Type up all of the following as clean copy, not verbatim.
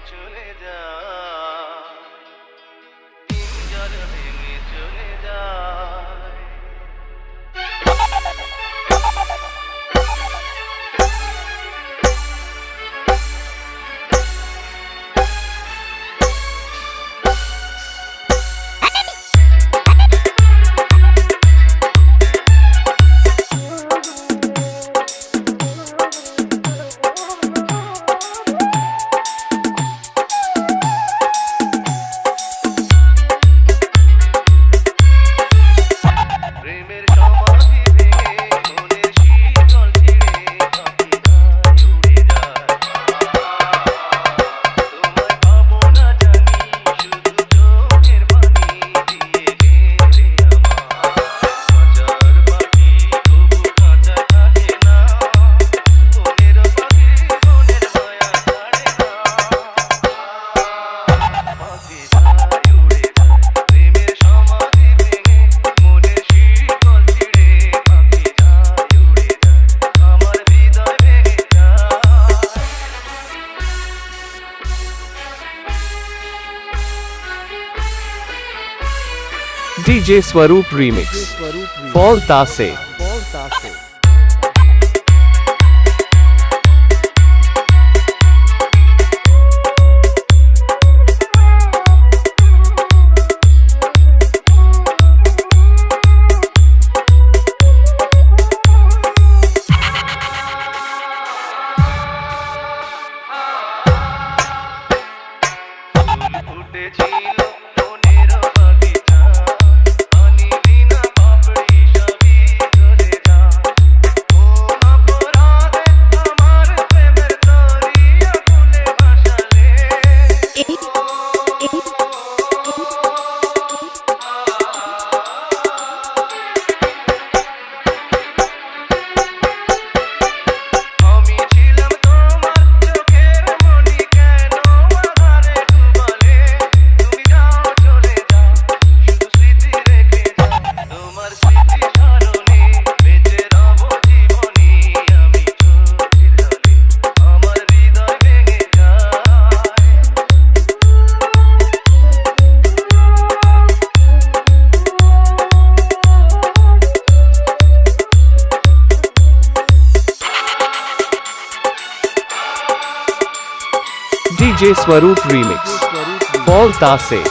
চলে যায়, জল ভেঙে চলে যায়। প্রেমের সমাধি ভেঙে মনের শীতল ছিঁড়ে পাখিরা উড়ে যায়। তোমায় পাবো না জানি, শুধু চোখের পানি দিয়ে গেলে আমার। খাঁচার পাখি তবু খাঁচায় থাকে না, বনের পাখি বনের মায়া ছাড়ে না। পাখি যায় উড়ে যায়, প্রেমের সমাধি ভেঙে মনের শীতল ছিঁড়ে পাখি যায় উড়ে যায়, আমার হৃদয় ভেঙে যায়। DJ Swaroop Remix Fall Tase ফুটেছিল মনের বাগিচায়, পানি বিনা পাপড়ি সবই ঝরে যায়। কোন অপরাধে আমার প্রেমের দরিয়া ফুলে ভাসালে। আমি ছিলাম তোমার চোখের মণি, কেন আধারে ডুবালে। তুমি যাও চলে যাও, শুধু স্মৃতি রেখে যাও। তোমার স্মৃতি স্মরণে বেঁচে রব জীবনে আমি। চোখের জলে আমার হৃদয় ভেঙে যায়। DJ Swaroop Remix Fall Tase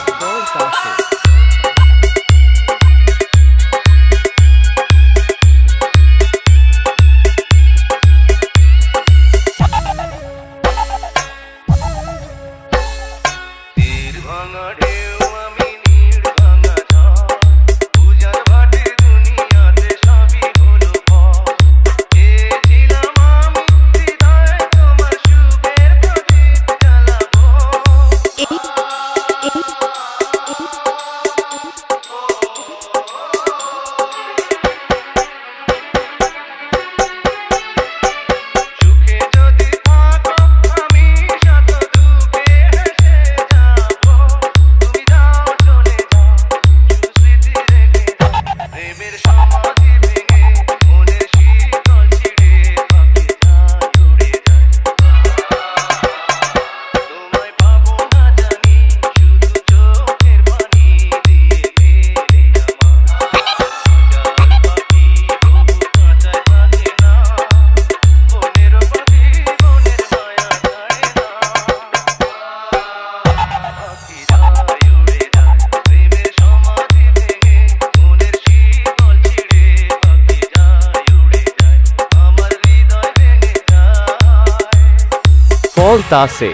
তীর ভাঙা ঢেউ আমি নীড় ভাঙা ঝড়, উজান ভাটে দুনিয়াতে সবই হলো পর। চেয়েছিলাম আমি হৃদয়ে তোমার সুখের প্রদীপ জ্বালাবো। সুখে যদি থাকো আমি শত দুঃখে হেসে যাবো। তুমি যাও চলে যাও, শুধু স্মৃতি রেখে যাও। প্রেমের সমাধি ভেঙে মনের শীতল ছিঁড়ে পাখি যায় উড়ে যায়। তোমায় পাবো না জানি, শুধু চোখের পানি দিয়ে গেলে আমার। খাঁচার পাখি তবু খাঁচায় থাকে না, বনের পাখি বনের মায়া ছাড়ে না। পাখি যায় উড়ে যায়, প্রেমের সমাধি ভেঙে মনের শীতল ছিঁড়ে পাখি যায় উড়ে যায়, আমার হৃদয় ভেঙে যায়। Fall Tase